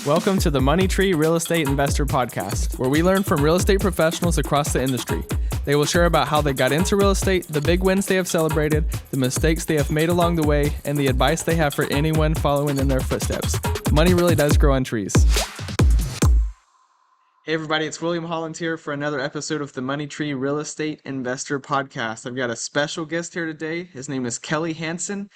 Welcome to the Money Tree Real Estate Investor Podcast, where we learn from real estate professionals across the industry. They will share about how they got into real estate, the big wins they have celebrated, the mistakes they have made along the way, and the advice they have for anyone following in their footsteps. Money really does grow on trees. Hey everybody, it's William Holland here for another episode of the Money Tree Real Estate Investor Podcast. I've got a special guest here today. His name is Kelly Hanson.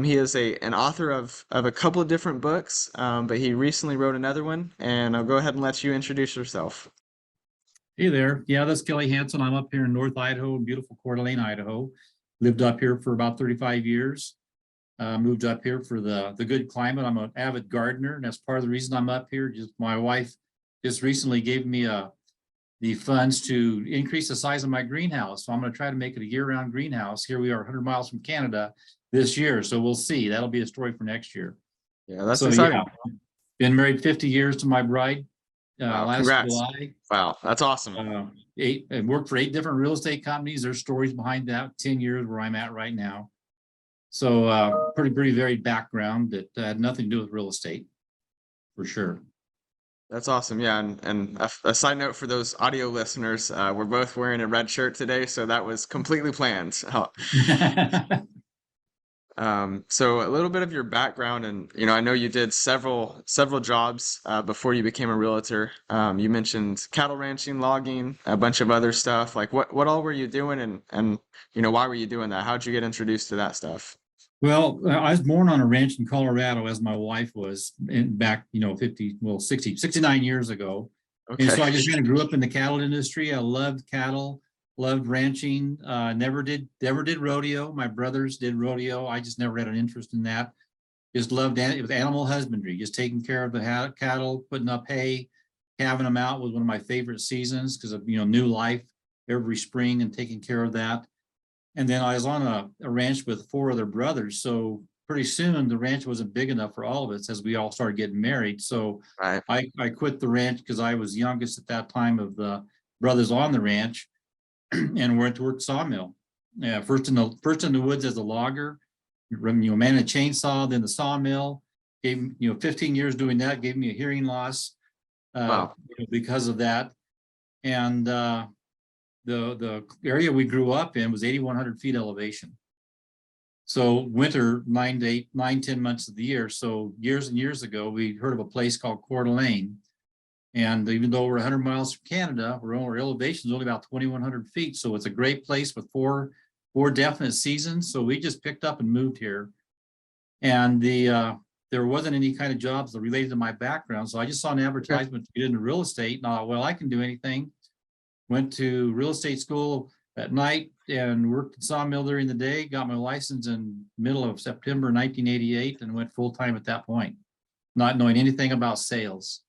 He is an author of a couple of different books, but he recently wrote another one, and I'll go ahead and let you introduce yourself. Hey there. Yeah, that's Kelly Hanson. I'm up here in North Idaho, beautiful Coeur d'Alene, Idaho. Lived up here for about 35 years. Moved up here for the good climate. I'm an avid gardener, and that's part of the reason I'm up here. Just my wife just recently gave me the funds to increase the size of my greenhouse. So I'm going to try to make it a year-round greenhouse. Here we are 100 miles from Canada this year. So we'll see. That'll be a story for next year. Yeah, that's exciting. Yeah, been married 50 years to my bride last congrats. July. Wow, that's awesome. I worked for 8 different real estate companies. There's stories behind that. 10 years where I'm at right now. So pretty varied background that had nothing to do with real estate, for sure. That's awesome. Yeah. And a side note for those audio listeners, we're both wearing a red shirt today, so that was completely planned. So a little bit of your background, and I know you did several jobs before you became a realtor. You mentioned cattle ranching, logging, a bunch of other stuff. Like what all were you doing, and why were you doing that? How'd you get introduced to that stuff? Well, I was born on a ranch in Colorado, as my wife was back, 69 years ago. Okay. And so I just kind of grew up in the cattle industry. I loved cattle, loved ranching. Never did rodeo. My brothers did rodeo. I just never had an interest in that. Just loved it was animal husbandry, just taking care of the cattle, putting up hay, calving them out was one of my favorite seasons because of new life every spring and taking care of that. And then I was on a ranch with 4 other brothers. So pretty soon the ranch wasn't big enough for all of us as we all started getting married. So right. I quit the ranch because I was youngest at that time of the brothers on the ranch and went to work sawmill. First in the woods as a logger, man a chainsaw, then the sawmill. Gave 15 years doing that, gave me a hearing loss because of that. And the area we grew up in was 8,100 feet elevation. So winter, 10 months of the year. So years and years ago, we heard of a place called Coeur d'Alene. And even though we're 100 miles from Canada, our elevation is only about 2,100 feet. So it's a great place with four definite seasons. So we just picked up and moved here. And there wasn't any kind of jobs that related to my background. So I just saw an advertisement to get into real estate. And I thought, well, I can do anything. Went to real estate school at night and worked at sawmill during the day, got my license in middle of September 1988 and went full-time at that point, not knowing anything about sales.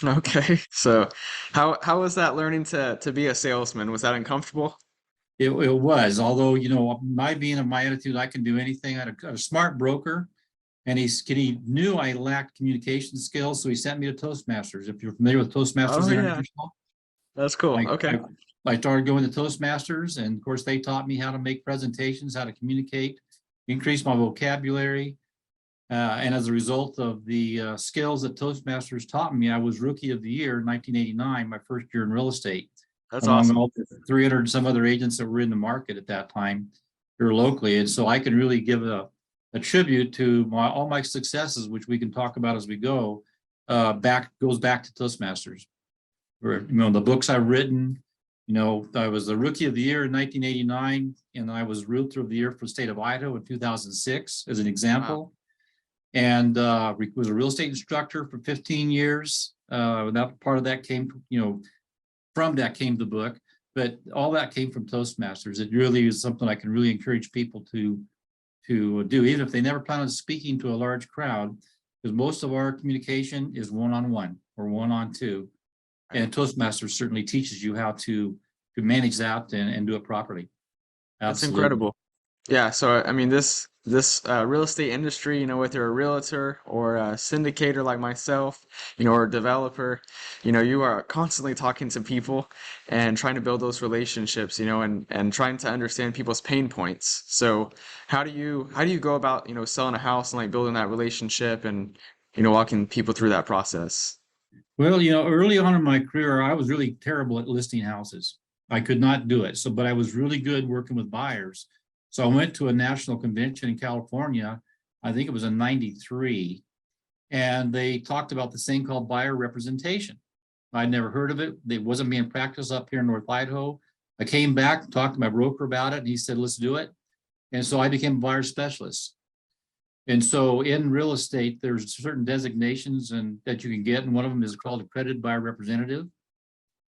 Okay. So how was that learning to be a salesman? Was that uncomfortable? It was, although, my attitude, I can do anything. I had a smart broker and he knew I lacked communication skills. So he sent me to Toastmasters. If you're familiar with Toastmasters International. That's cool. Okay. I started going to Toastmasters, and of course, they taught me how to make presentations, how to communicate, increase my vocabulary. And as a result of the skills that Toastmasters taught me, I was Rookie of the Year in 1989, my first year in real estate. That's awesome. All 300 and some other agents that were in the market at that time here locally. And so I can really give a tribute to all my successes, which we can talk about as we go, goes back to Toastmasters. The books I've written, I was the Rookie of the Year in 1989, and I was Realtor of the Year for the state of Idaho in 2006, as an example. Wow. And was a real estate instructor for 15 years. That part of that came, from that came the book, but all that came from Toastmasters. It really is something I can really encourage people to do, even if they never plan on speaking to a large crowd, because most of our communication is one-on-one or one-on-two. And Toastmasters certainly teaches you how to manage that and do it properly. Absolutely. That's incredible. Yeah. So, I mean, this real estate industry, whether you're a realtor or a syndicator like myself, or a developer, you are constantly talking to people and trying to build those relationships, and trying to understand people's pain points. So how do you go about, selling a house and like building that relationship and walking people through that process? Well, early on in my career, I was really terrible at listing houses. I could not do it. So, but I was really good working with buyers. So I went to a national convention in California. I think it was in '93, and they talked about this thing called buyer representation. I'd never heard of it. It wasn't being practiced up here in North Idaho. I came back, talked to my broker about it, and he said, let's do it. And so I became a buyer specialist. And so in real estate, there's certain designations that you can get, and one of them is called accredited buyer representative,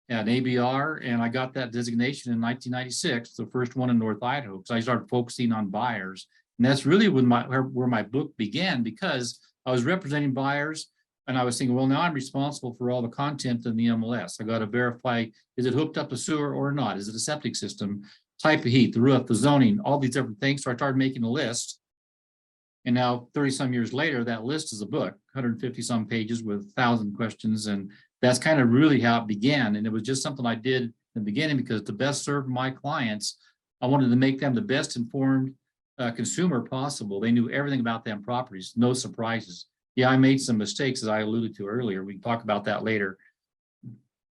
an ABR, and I got that designation in 1996, the first one in North Idaho, because I started focusing on buyers. And that's really when where my book began, because I was representing buyers, and I was thinking, well, now I'm responsible for all the content in the MLS. I got to verify, is it hooked up to sewer or not? Is it a septic system? Type of heat, the roof, the zoning, all these different things. So I started making a list. And now 30 some years later, that list is a book, 150 some pages with 1,000 questions. And that's kind of really how it began. And it was just something I did in the beginning because to best serve my clients, I wanted to make them the best informed consumer possible. They knew everything about them properties, no surprises. Yeah, I made some mistakes, as I alluded to earlier. We can talk about that later.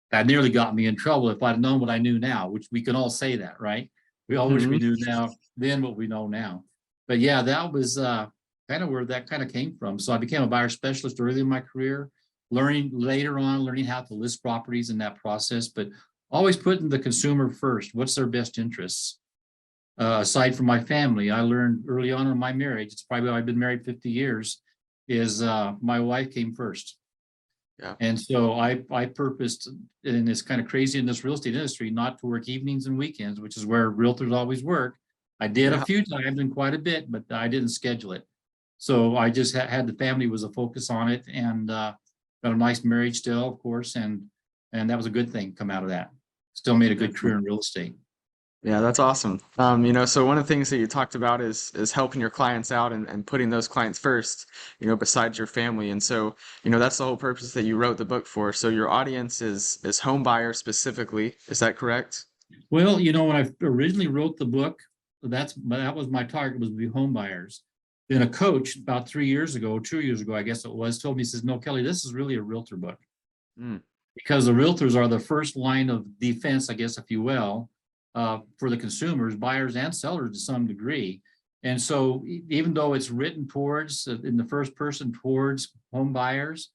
That nearly got me in trouble if I'd known what I knew now, which we can all say that, right? We all wish we knew now, then what we know now. But yeah, that was kind of where that kind of came from. So I became a buyer specialist early in my career, learning how to list properties in that process, but always putting the consumer first. What's their best interests? Aside from my family, I learned early on in my marriage, it's probably I've been married 50 years, is my wife came first. Yeah. And so I purposed, and it's kind of crazy in this real estate industry, not to work evenings and weekends, which is where realtors always work. I did a few times and quite a bit, but I didn't schedule it. So I just had the family was a focus on it, and got a nice marriage still, of course, and that was a good thing come out of that. Still made a good career in real estate. Yeah, that's awesome. So one of the things that you talked about is helping your clients out and putting those clients first, besides your family. And so, that's the whole purpose that you wrote the book for. So your audience is home buyers specifically. Is that correct? Well, when I originally wrote the book, that was my target, was to be home buyers. Then a coach about 2 years ago, I guess it was, told me, he says, no, Kelly, this is really a realtor book. Mm. Because the realtors are the first line of defense, I guess, if you will, for the consumers, buyers and sellers to some degree. And so even though it's written towards, in the first person towards home buyers,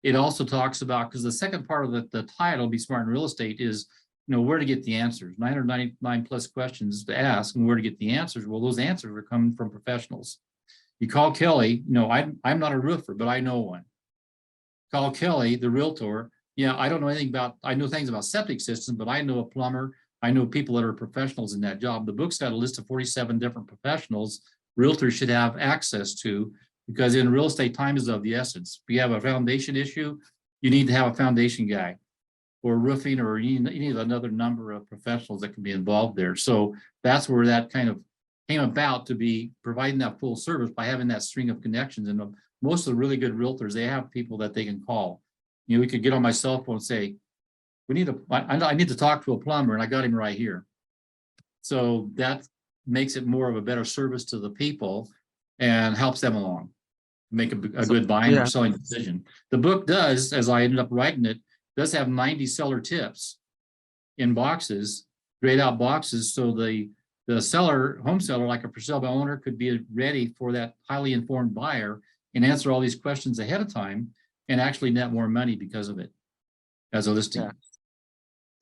it also talks about, because the second part of the title, Be Smart in Real Estate, is, where to get the answers, 999 plus questions to ask and where to get the answers. Well, those answers are coming from professionals. You call Kelly, I'm not a roofer, but I know one. Call Kelly, the realtor. Yeah, I don't know anything about, I know things about septic systems, but I know a plumber. I know people that are professionals in that job. The book's got a list of 47 different professionals realtors should have access to, because in real estate, time is of the essence. If you have a foundation issue, you need to have a foundation guy, or roofing, or you need another number of professionals that can be involved there. So that's where that kind of came about, to be providing that full service by having that string of connections. And most of the really good realtors, they have people that they can call. We could get on my cell phone and say, I need to talk to a plumber, and I got him right here. So that makes it more of a better service to the people and helps them along, make a good buying or selling decision. The book does, as I ended up writing it, does have 90 seller tips in boxes, grayed out boxes, so the home seller, like a for sale by owner, could be ready for that highly informed buyer and answer all these questions ahead of time and actually net more money because of it as a listing. Yeah.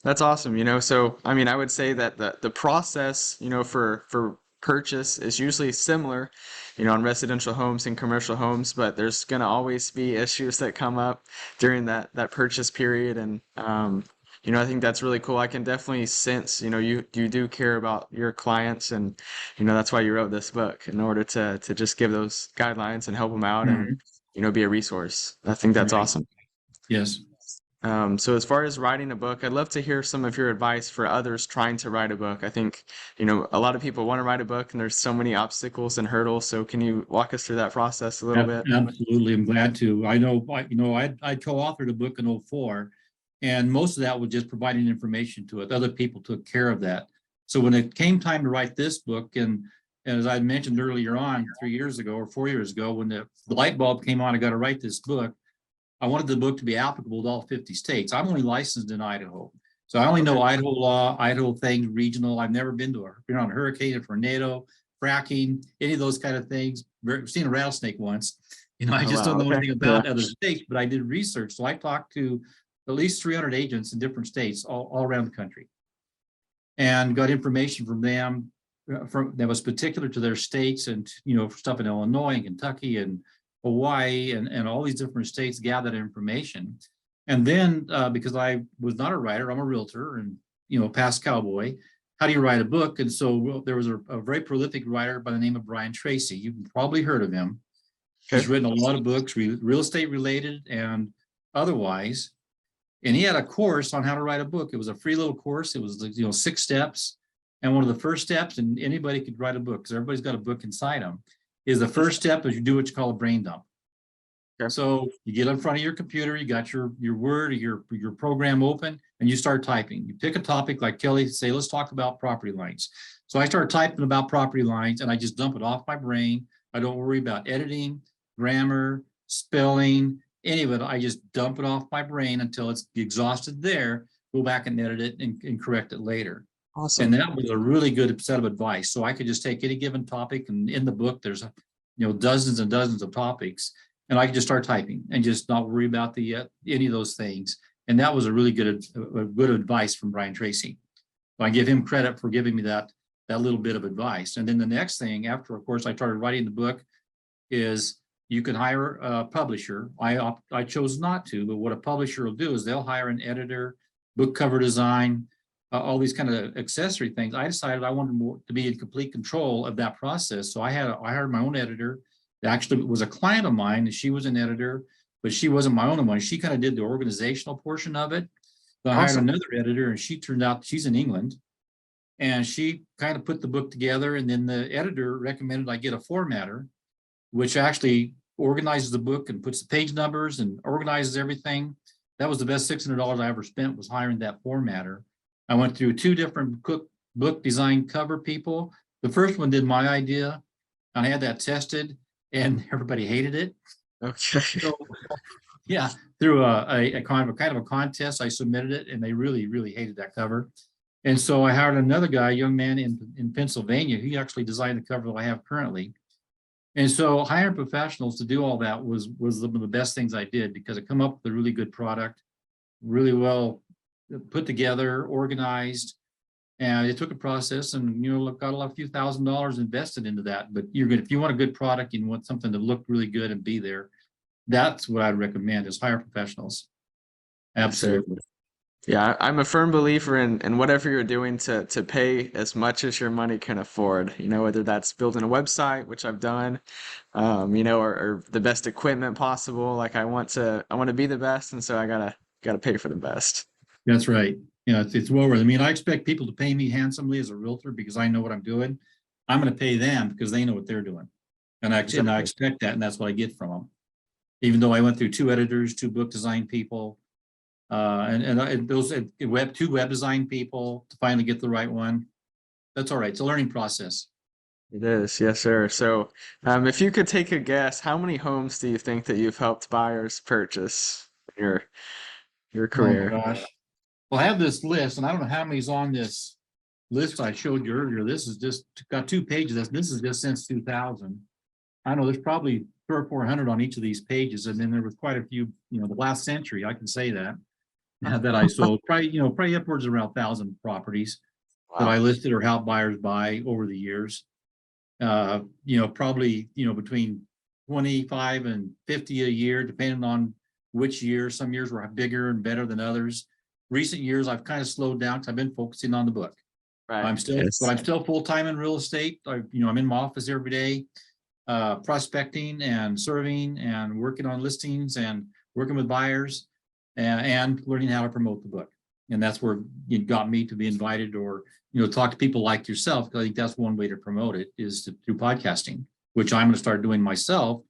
That's awesome. So I would say that the process, for purchase is usually similar, on residential homes and commercial homes, but there's gonna always be issues that come up during that purchase period. And I think that's really cool. I can definitely sense, you do care about your clients, and that's why you wrote this book, in order to just give those guidelines and help them out, and be a resource. I think that's awesome. Yes. So as far as writing a book, I'd love to hear some of your advice for others trying to write a book. I think, a lot of people want to write a book, and there's so many obstacles and hurdles. So can you walk us through that process a little bit? Absolutely. I'm glad to. I know, I co-authored a book in '04, and most of that was just providing information to it. Other people took care of that. So when it came time to write this book, and And as I mentioned earlier on, 3 years ago or 4 years ago, when the light bulb came on, I got to write this book. I wanted the book to be applicable to all 50 states. I'm only licensed in Idaho. So I only know Idaho law, Idaho things, regional. I've never been on a hurricane, a tornado, fracking, any of those kind of things. I've seen a rattlesnake once. I just don't know anything about other states, but I did research. So I talked to at least 300 agents in different states all around the country and got information from them that was particular to their states, and stuff in Illinois and Kentucky and Hawaii and all these different states, gathered information. And then because I was not a writer, I'm a realtor and past cowboy. How do you write a book? And so there was a very prolific writer by the name of Brian Tracy. You've probably heard of him. He's written a lot of books, real estate related and otherwise. And he had a course on how to write a book. It was a free little course. It was 6 steps. And one of the first steps, and anybody could write a book because everybody's got a book inside them, is the first step is you do what you call a brain dump. So you get in front of your computer, you got your Word or your program open, and you start typing. You pick a topic like Kelly, say, let's talk about property lines. So I start typing about property lines and I just dump it off my brain. I don't worry about editing, grammar, spelling, any of it. I just dump it off my brain until it's exhausted there, go back and edit it and correct it later. Awesome. And that was a really good set of advice. So I could just take any given topic, and in the book, there's dozens and dozens of topics, and I could just start typing and just not worry about any of those things. And that was a really good advice from Brian Tracy. So I give him credit for giving me that little bit of advice. And then the next thing after, of course, I started writing the book is you can hire a publisher. I chose not to, but what a publisher will do is they'll hire an editor, book cover design, all these kind of accessory things. I decided I wanted to be in complete control of that process. So I hired my own editor. That actually was a client of mine, and she was an editor, but she wasn't my own one. She kind of did the organizational portion of it. So I hired another editor, and she turned out, she's in England, and she kind of put the book together. And then the editor recommended I get a formatter, which actually organizes the book and puts the page numbers and organizes everything. That was the best $600 I ever spent, was hiring that formatter. I went through 2 different book design cover people. The first one did my idea, and I had that tested, and everybody hated it. Okay. So, yeah, through a kind of a contest, I submitted it, and they really, really hated that cover. And so I hired another guy, a young man in Pennsylvania. He actually designed the cover that I have currently. And so hiring professionals to do all that was one of the best things I did, because it come up with a really good product, really well put together, organized, and it took a process, and got a few $1,000s invested into that. But if you want a good product and you want something to look really good and be there, that's what I'd recommend, is hire professionals. Absolutely. Yeah, I'm a firm believer in whatever you're doing to pay as much as your money can afford, whether that's building a website, which I've done, or the best equipment possible. Like I want to be the best, and so I gotta pay for the best. That's right. It's well worth it. I mean, I expect people to pay me handsomely as a realtor because I know what I'm doing. I'm going to pay them because they know what they're doing. And I expect that, and that's what I get from them. Even though I went through 2 editors, 2 book design people, and those 2 web design people to finally get the right one. That's all right. It's a learning process. It is, yes, sir. So, if you could take a guess, how many homes do you think that you've helped buyers purchase in your career? Oh gosh. Well, I have this list, and I don't know how many's on this list I showed you earlier. This is just got 2 pages. This is just since 2000. I know there's probably 300 or 400 on each of these pages, and then there was quite a few, the last century. I can say that I sold probably upwards of around 1,000 properties that I listed or helped buyers buy over the years. Probably between 25 and 50 a year, depending on which year. Some years were bigger and better than others. Recent years, I've kind of slowed down because I've been focusing on the book. Right. But I'm still full-time in real estate. I'm in my office every day, prospecting and serving and working on listings and working with buyers and learning how to promote the book. And that's where it got me to be invited or, talk to people like yourself. Because I think that's one way to promote it is through podcasting, which I'm going to start doing myself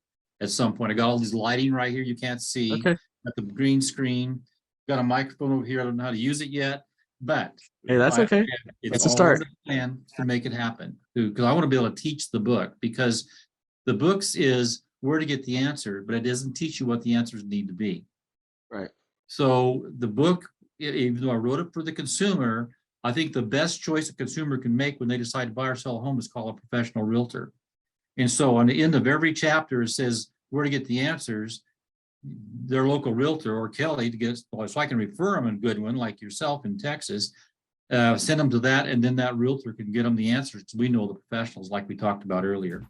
at some point. I got all these lighting right here you can't see. Okay. Got the green screen. Got a microphone over here. I don't know how to use it yet, but Hey, that's I, okay. it's It's a all in start. the plan to make it happen. Because I want to be able to teach the book, because the books is where to get the answer, but it doesn't teach you what the answers need to be. Right. So the book, even though I wrote it for the consumer, I think the best choice a consumer can make when they decide to buy or sell a home is call a professional realtor. And so on the end of every chapter, it says where to get the answers, their local realtor or Kelly to get, so I can refer them a good one like yourself in Texas, send them to that, and then that realtor can get them the answers. We know the professionals like we talked about earlier.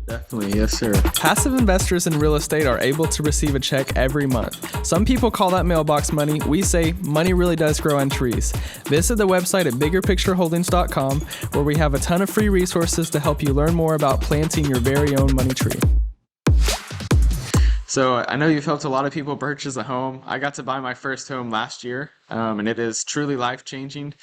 Definitely, yes, sir. Passive investors in real estate are able to receive a check every month. Some people call that mailbox money. We say money really does grow on trees. Visit the website at biggerpictureholdings.com, where we have a ton of free resources to help you learn more about planting your very own money tree. So I know you've helped a lot of people purchase a home. I got to buy my first home last year, and it is truly life-changing.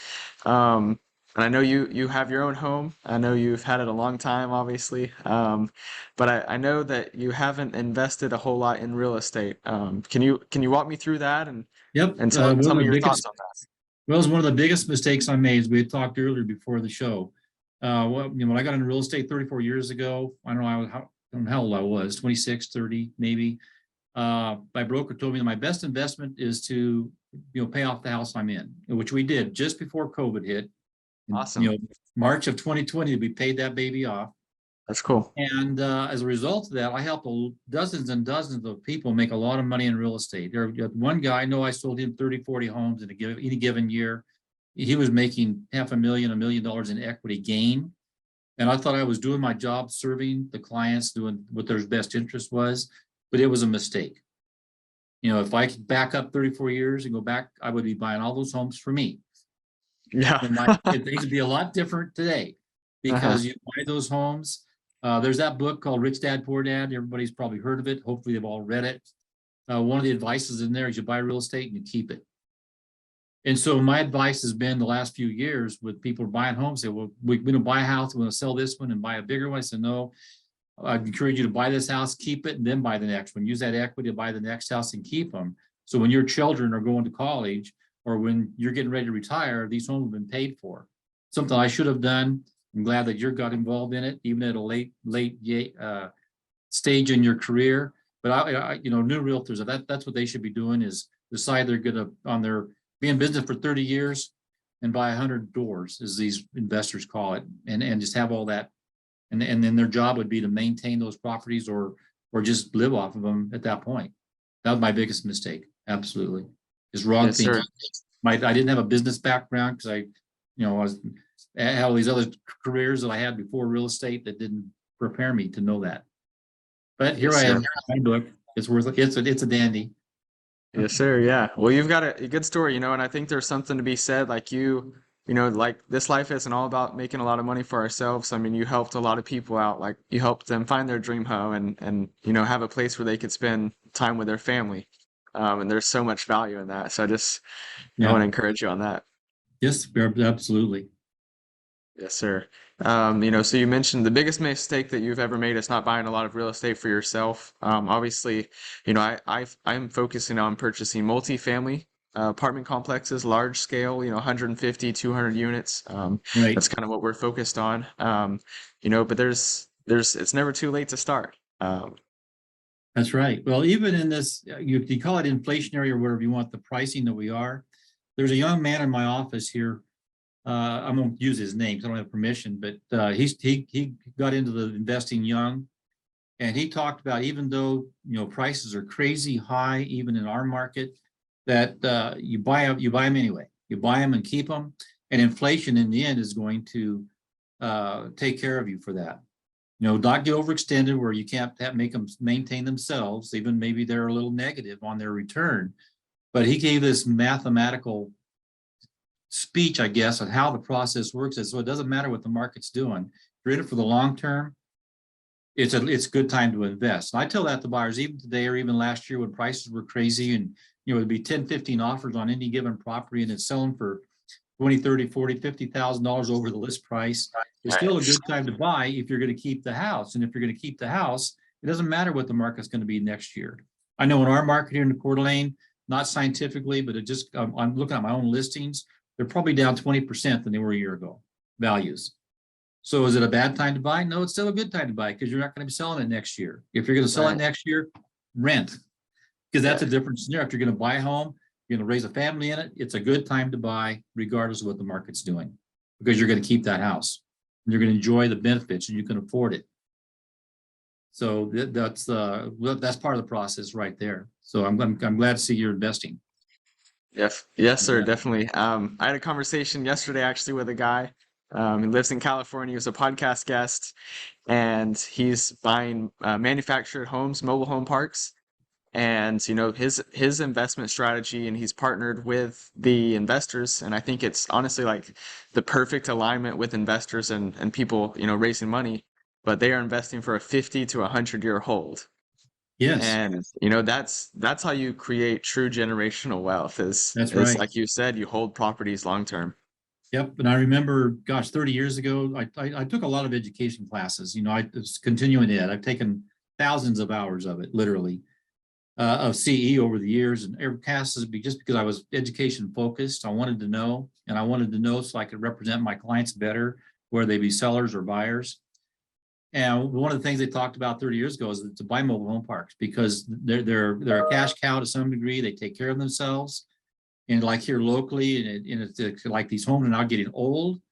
And I know you have your own home. I know you've had it a long time, obviously. But I know that you haven't invested a whole lot in real estate. Can you walk me through that and Yep. and tell me your thoughts on that? Well, it was one of the biggest mistakes I made, as we had talked earlier before the show. When I got into real estate 34 years ago, I don't know, I don't know how old I was, 26, 30, maybe. My broker told me that my best investment is to, pay off the house I'm in, which we did just before COVID hit. And, Awesome. March of 2020, we paid that baby off. That's cool. And as a result of that, I helped dozens and dozens of people make a lot of money in real estate. There, one guy, I know I sold him 30, 40 homes in any given year. He was making $500,000, $1 million in equity gain. And I thought I was doing my job, serving the clients, doing what their best interest was, but it was a mistake. If I could back up 34 years and go back, I would be buying all those homes for me. Yeah. Things would be a lot different today, Uh-huh. because you buy those homes. There's that book called Rich Dad, Poor Dad. Everybody's probably heard of it. Hopefully they've all read it. One of the advices in there is you buy real estate and you keep it. And so my advice has been the last few years with people buying homes, say, well, we're going to buy a house, we're going to sell this one and buy a bigger one. I said, no, I'd encourage you to buy this house, keep it, and then buy the next one. Use that equity to buy the next house and keep them. So when your children are going to college or when you're getting ready to retire, these homes have been paid for. Something I should have done. I'm glad that you got involved in it, even at a late stage in your career. But I new realtors, that's what they should be doing, is decide they're going to, be in business for 30 years and buy 100 doors, as these investors call it, and just have all that. And then their job would be to maintain those properties or just live off of them at that point. That was my biggest mistake. Absolutely. Is wrong Yes, thinking. sir. I didn't have a business background because I had all these other careers that I had before real estate that didn't prepare me to know that. But here Yes, I sir. am, my book. It's worth it. It's a dandy. Yes, sir. Yeah. Well, you've got a good story, and I think there's something to be said. Like like this life isn't all about making a lot of money for ourselves. I mean, you helped a lot of people out. Like you helped them find their dream home and have a place where they could spend time with their family. And there's so much value in that. So I want Yeah. to encourage you on that. Yes, absolutely. Yes, sir. So you mentioned the biggest mistake that you've ever made is not buying a lot of real estate for yourself. Obviously, I'm focusing on purchasing multifamily apartment complexes, large scale, 150, 200 units. Right. That's kind of what we're focused on. But it's never too late to start. That's right. Well, even in this, you call it inflationary or whatever you want, the pricing that we are. There's a young man in my office here. I won't use his name because I don't have permission, but he got into the investing young, and he talked about, even though prices are crazy high, even in our market, that you buy them anyway. You buy them and keep them, and inflation in the end is going to take care of you for that. Not get overextended where you can't make them maintain themselves. Even maybe they're a little negative on their return. But he gave this mathematical speech, I guess, on how the process works. So it doesn't matter what the market's doing. If you're in it for the long term, it's a good time to invest. And I tell that to buyers, even today or even last year when prices were crazy and it'd be 10, 15 offers on any given property and it's selling for 20, 30, 40, $50,000 over the list price. It's still a good time to buy if you're going to keep the house. And if you're going to keep the house, it doesn't matter what the market's going to be next year. I know in our market here in the Coeur d'Alene, not scientifically, but I'm looking at my own listings. They're probably down 20% than they were a year ago, values. So is it a bad time to buy? No, it's still a good time to buy because you're not going to be selling it next year. If you're going to sell it Right. next year, rent, because that's Yeah. a different scenario. If you're going to buy a home, you're going to raise a family in it, it's a good time to buy regardless of what the market's doing, because you're going to keep that house and you're going to enjoy the benefits and you can afford it. So that's part of the process right there. So I'm glad to see you're investing. Yes, sir, Yeah. definitely. I had a conversation yesterday actually with a guy. He lives in California. He was a podcast guest, and he's buying manufactured homes, mobile home parks. And his investment strategy, and he's partnered with the investors. And I think it's honestly like the perfect alignment with investors and people raising money. But they are investing for a 50 to 100-year hold. Yes, And that's how you create true generational wealth that's is right. like you said, you hold properties long term. Yep. And I remember, gosh, 30 years ago, I took a lot of education classes. It's continuing ed. I've taken thousands of hours of it, literally, of CE over the years. And every class is just because I was education focused. I wanted to know, and I wanted to know so I could represent my clients better, whether they be sellers or buyers. And one of the things they talked about 30 years ago is to buy mobile home parks because they're a cash cow to some degree. They take care of themselves. And like here locally, and it's like these homes are now getting old,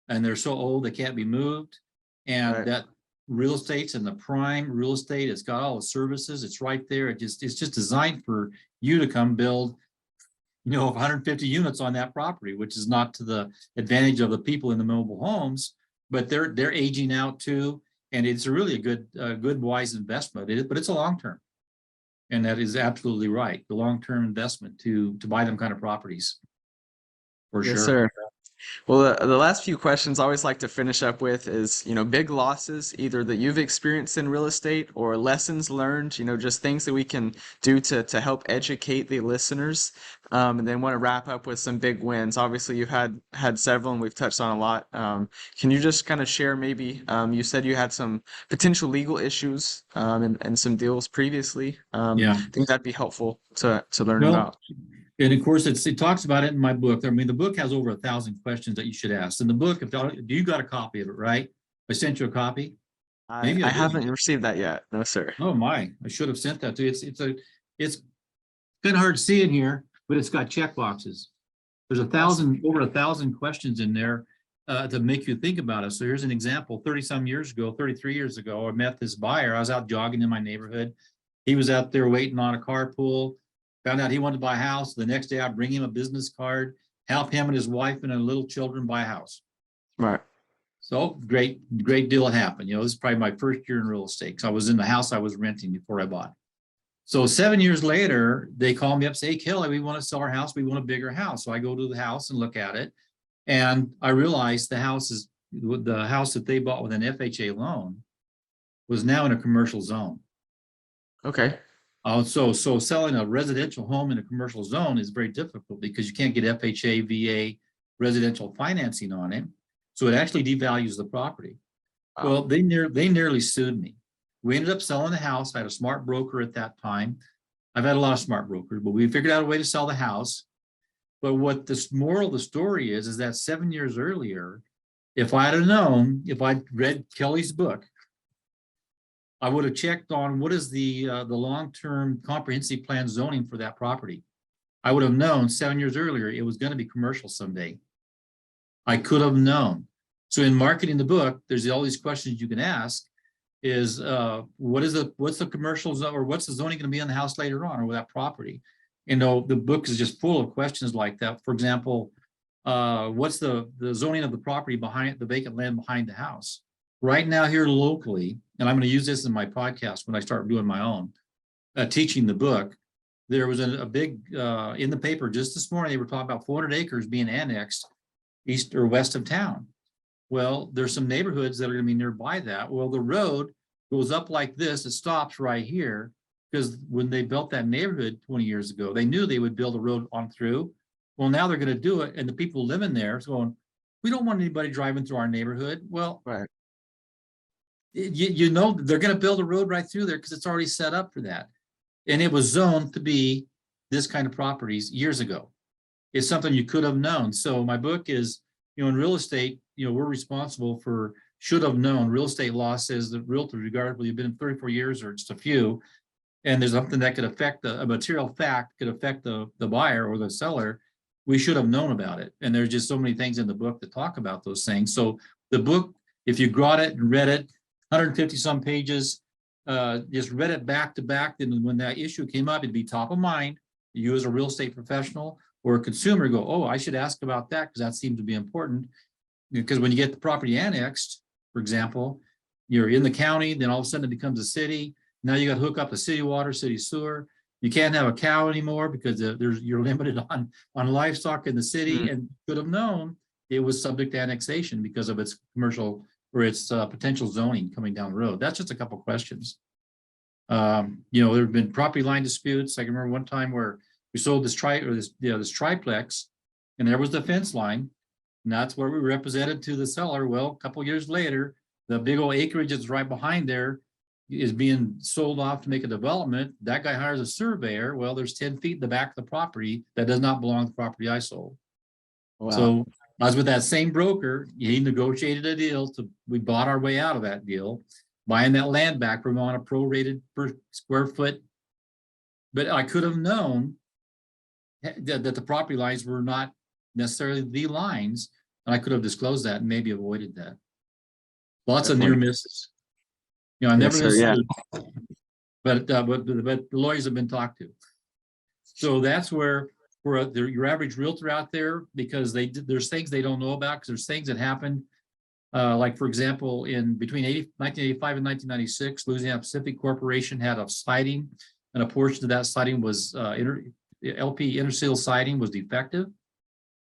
and they're so old they can't be moved. And Right. that real estate's in the prime real estate. It's got all the services. It's right there. It's just designed for you to come build, 150 units on that property, which is not to the advantage of the people in the mobile homes, but they're aging out too. And it's really a good, wise investment. But it's a long term. And that is absolutely right. The long-term investment to buy them kind of properties, for Yes, sure. sir. Well, the last few questions I always like to finish up with is, big losses, either that you've experienced in real estate or lessons learned, just things that we can do to help educate the listeners. And then want to wrap up with some big wins. Obviously, you've had several and we've touched on a lot. Can you just kind of share maybe, you said you had some potential legal issues and some deals previously. Yeah. I think that'd be helpful to learn Well, about. and of course, it talks about it in my book. I mean, the book has over 1,000 questions that you should ask. In the book, do you got a copy of it, right? I sent you a copy. I, Maybe I I didn't. haven't received that yet. No, sir. Oh my, I should have sent that to you. It's kind of hard to see in here, but it's got check boxes. There's Awesome. over 1,000 questions in there to make you think about it. So here's an example. 30-some years ago, 33 years ago, I met this buyer. I was out jogging in my neighborhood. He was out there waiting on a carpool. Found out he wanted to buy a house. The next day, I bring him a business card, help him and his wife and little children buy a house. Right. So great deal had happened. This is probably my first year in real estate. So I was in the house I was renting before I bought. So 7 years later, they call me up, say, hey, Kelly, we want to sell our house. We want a bigger house. So I go to the house and look at it. And I realized the house that they bought with an FHA loan was now in a commercial zone. Okay. So selling a residential home in a commercial zone is very difficult because you can't get FHA, VA, residential financing on it. So it actually devalues the property. Wow. Well, they nearly sued me. We ended up selling the house. I had a smart broker at that time. I've had a lot of smart brokers, but we figured out a way to sell the house. But what the moral of the story is that 7 years earlier, if I had known, if I'd read Kelly's book, I would have checked on what is the long-term comprehensive plan zoning for that property. I would have known 7 years earlier it was going to be commercial someday. I could have known. So in marketing the book, there's all these questions you can ask. Is what's the commercial zone, or what's the zoning going to be on the house later on, or with that property? The book is just full of questions like that. For example, what's the zoning of the property behind the vacant land behind the house? Right now here locally, and I'm going to use this in my podcast when I start doing my own teaching the book. There was a big in the paper just this morning. They were talking about 400 acres being annexed east or west of town. Well, there's some neighborhoods that are going to be nearby that. Well, the road goes up like this. It stops right here because when they built that neighborhood 20 years ago, they knew they would build a road on through. Well, now they're going to do it. And the people living there is going, we don't want anybody driving through our neighborhood. Well, Right. They're going to build a road right through there because it's already set up for that. And it was zoned to be this kind of properties years ago. it's something you could have known. So my book is, in real estate, we're responsible for should have known. Real estate law says that realtors, regardless whether you've been 34 years or just a few, and there's something that could affect a material fact could affect the buyer or the seller, we should have known about it. And there's just so many things in the book that talk about those things. So the book, if you got it and read it, 150 some pages, just read it back to back, then when that issue came up, it'd be top of mind. You as a real estate professional or a consumer go, oh, I should ask about that because that seems to be important. Because when you get the property annexed, for example, you're in the county, then all of a sudden it becomes a city. Now you got to hook up the city water, city sewer. You can't have a cow anymore because you're limited on livestock in the city, and could have known it was subject to annexation because of its commercial or its potential zoning coming down the road. That's just a couple of questions. There have been property line disputes. I can remember one time where we sold this triplex, and there was the fence line, and that's where we represented to the seller. Well, a couple of years later, the big old acreage that's right behind there is being sold off to make a development. That guy hires a surveyor. Well, there's 10 feet in the back of the property that does not belong to the property I sold. Wow. So I was with that same broker. He negotiated a deal we bought our way out of that deal, buying that land back from on a prorated per square foot. But I could have known that the property lines were not necessarily the lines, and I could have disclosed that and maybe avoided that. Lots of near misses. I never listened, but the lawyers have been talked to. So that's where your average realtor out there, because there's things they don't know about, because there's things that happened. Like, for example, in between 1985 and 1996, Louisiana Pacific Corporation had a siding, and a portion of that siding was LP interseal siding was defective.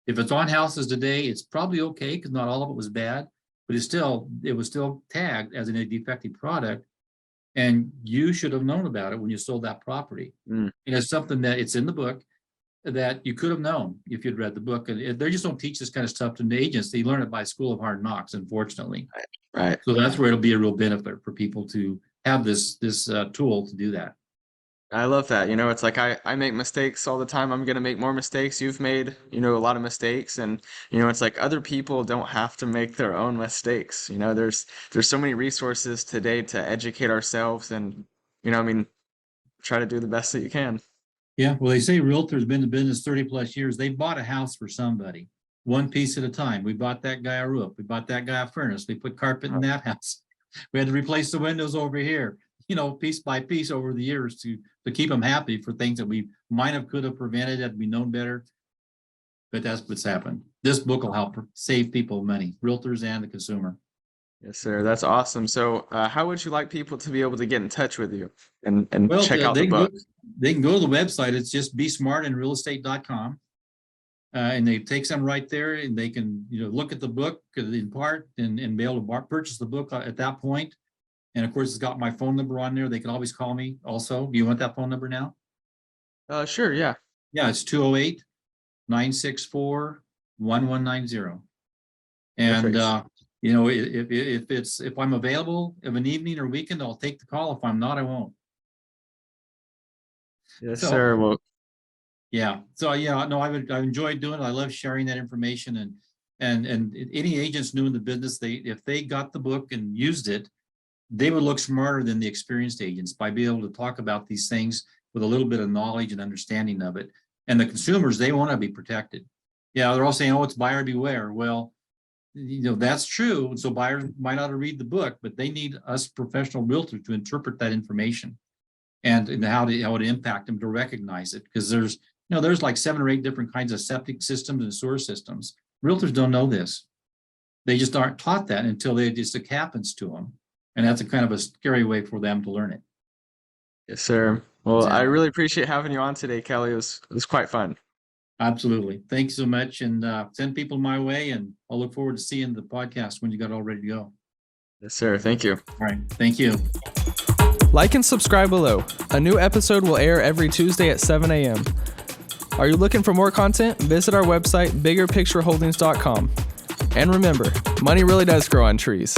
If it's on houses today, it's probably okay because not all of it was bad. But it was still tagged as a defective product, and you should have known about it when you sold that property. And it's something that it's in the book that you could have known if you'd read the book. And they just don't teach this kind of stuff to the agents. They learn it by School of Hard Knocks, unfortunately. Right. So that's where it'll be a real benefit for people to have this tool to do that. I love that. It's like I make mistakes all the time. I'm going to make more mistakes. You've made, a lot of mistakes. And, it's like other people don't have to make their own mistakes. There's so many resources today to educate ourselves and, try to do the best that you can. Yeah. Well, they say realtors been in business 30 plus years. They bought a house for somebody, one piece at a time. We bought that guy a roof. We bought that guy a furnace. We put carpet in that house. We had to replace the windows over here. Piece by piece over the years to keep them happy for things that we could have prevented had we known better. But that's what's happened. This book will help save people money, realtors and the consumer. Yes, sir. That's awesome. So how would you like people to be able to get in touch with you and check out the book? They can go to the website. It's just besmartinrealestate.com. And it takes them right there, and they can look at the book in part and be able to purchase the book at that point. And of course, it's got my phone number on there. They can always call me also. Do you want that phone number now? Sure, yeah. Yeah, it's 208-964-1190. And if I'm available of an evening or weekend, I'll take the call. If I'm not, I won't. Yes, sir. Well, yeah. So I've enjoyed doing it. I love sharing that information, and any agents new in the business, if they got the book and used it, they would look smarter than the experienced agents by being able to talk about these things with a little bit of knowledge and understanding of it. And the consumers, they want to be protected. Yeah, they're all saying, oh, it's buyer beware. Well, that's true. So buyers might not read the book, but they need us professional realtors to interpret that information and how to impact them, to recognize it. Because there's like 7 or 8 different kinds of septic systems and sewer systems. Realtors don't know this. They just aren't taught that until it happens to them. And that's a kind of a scary way for them to learn it. Yes, sir. Well, I really appreciate having you on today, Kelly. It was quite fun. Absolutely. Thanks so much. And send people my way, and I'll look forward to seeing the podcast when you got all ready to go. Yes, sir. Thank you. All right. Thank you. Like and subscribe below. A new episode will air every Tuesday at 7 a.m. Are you looking for more content? Visit our website, biggerpictureholdings.com. And remember, money really does grow on trees.